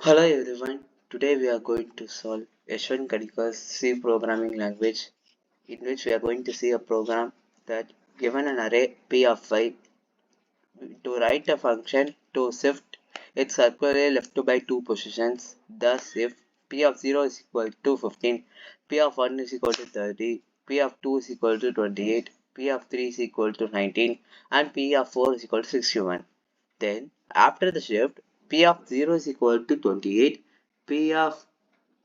Hello everyone. Today we are going to solve Yashwant Khadkar's C programming language, in which we are going to see a program that given an array P of 5 to write a function to shift its circular left by two positions. Thus, if P of 0 is equal to 15, P of 1 is equal to 30, P of 2 is equal to 28, P of 3 is equal to 19, and P of 4 is equal to 61. Then, after the shift, P of 0 is equal to 28, P of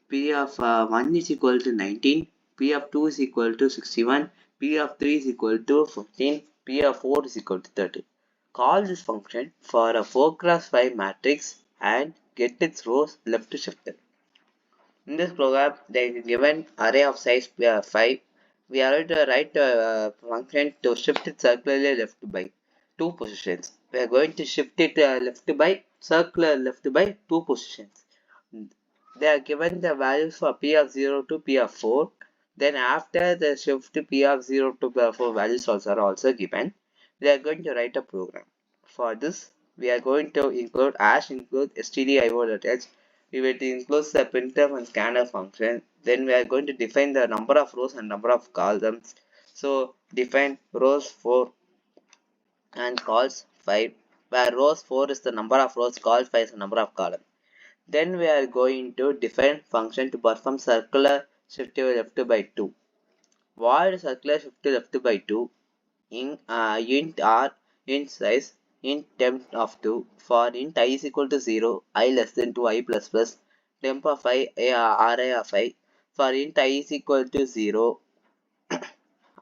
1 is equal to 19, P of 2 is equal to 61, P of 3 is equal to 15, P of 4 is equal to 30. Call this function for a 4 cross 5 matrix and get its rows left shifted. In this program, there is a given array of size 5. We are going to write a function to shift it circularly left by two positions. We are going to shift it left by circular left by two positions. They are given the values for P of 0 to P of 4. Then after the shift P of 0 to P of 4 values are also given. We are going to write a program. For this, we are going to include include stdio.h. We will include the printf and scanner function. Then we are going to define the number of rows and number of columns. So define rows 4 and calls 5, where rows 4 is the number of rows, calls 5 is the number of columns. Then we are going to define function to perform circular shift left by 2. Void circular shift left by 2 in int r, int size, int temp of 2. For int I is equal to 0, I less than 2, I plus plus, temp of I, array of I. For int I is equal to 0,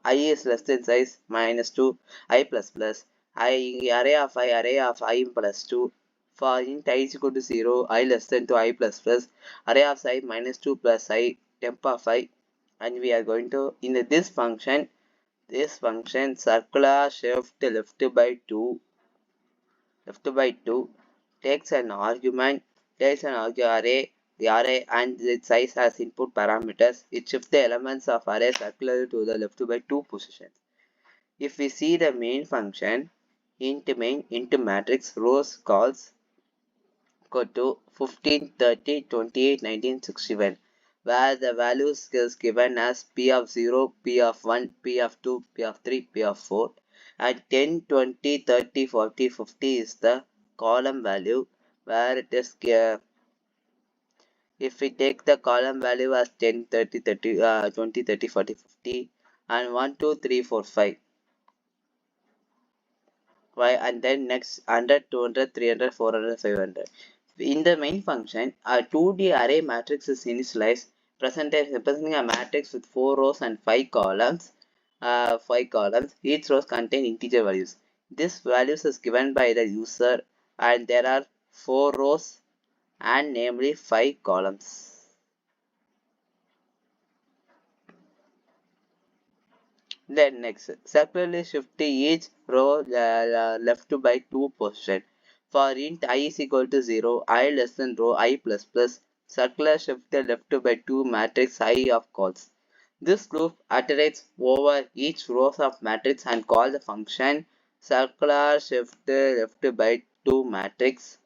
I is less than size minus 2, I plus plus, array of I plus 2. For int I is equal to 0, I less than 2, I plus plus, array of I minus 2 plus I, temp of I. And we are going to, in this function circular shift left by 2 takes an array, the array and its size as input parameters. It shifts the elements of array circularly to the left by 2 positions. If we see the main function, int main into matrix rows calls equal to 15, 30, 28, 19, 61, where the values is given as P of 0, P of 1, P of 2, P of 3, P of 4, and 10, 20, 30, 40, 50 is the column value, where it is if we take the column value as 10, 30, 30, 20, 30, 40, 50, and 1, 2, 3, 4, 5. Why? And then next 100, 200, 300, 400, 500. In the main function, a 2D array matrix is initialized, representing a matrix with 4 rows and 5 columns. 5 columns. Each rows contain integer values. This values is given by the user, and there are 4 rows and namely 5 columns. Then next, circularly shift each row left by 2 position. For int I is equal to 0, I less than row I plus plus, circular shift left by 2 matrix I of calls. This loop iterates over each rows of matrix and call the function circular shift left by 2 matrix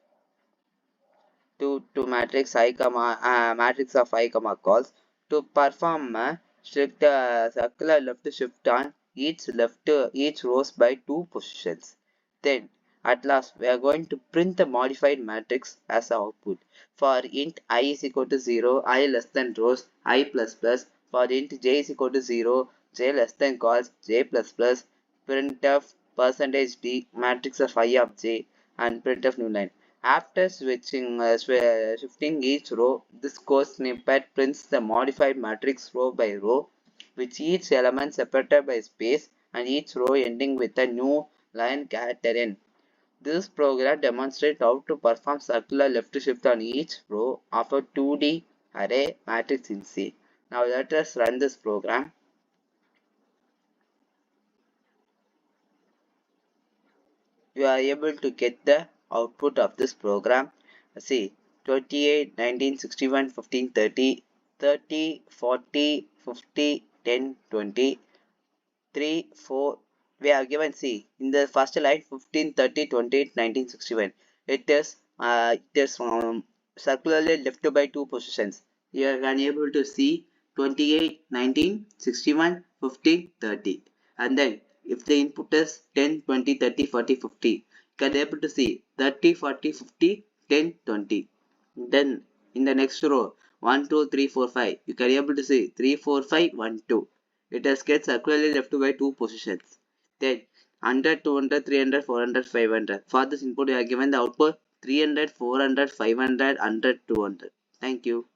to matrix I comma matrix of I comma calls to perform strict circular left shift on each rows by 2 positions. Then at last we are going to print the modified matrix as output. For int I is equal to 0, I less than rows, I plus plus. For int j is equal to 0, j less than calls, j plus plus. Printf percentage d matrix of I of j and printf new line. After shifting each row, this code snippet prints the modified matrix row by row, with each element separated by space and each row ending with a new line character n. This program demonstrates how to perform circular left shift on each row of a 2D array matrix in C. Now let us run this program. You are able to get the output of this program. See, 28, 19, 61, 15, 30, 30, 40, 50, 10, 20, 3, 4. We have given, see, in the first line 15, 30, 28, 19, 61. It is circularly left by two positions. You can able to see 28, 19, 61, 50, 30. And then if the input is 10, 20, 30, 40, 50, you can able to see 30, 40, 50, 10, 20. Then in the next row, 1, 2, 3, 4, 5, you can able to see 3, 4, 5, 1, 2. It has get circularly left by two positions. Then 100, 200, 300, 400, 500. For this input, you are given the output 300, 400, 500, 100, 200. Thank you.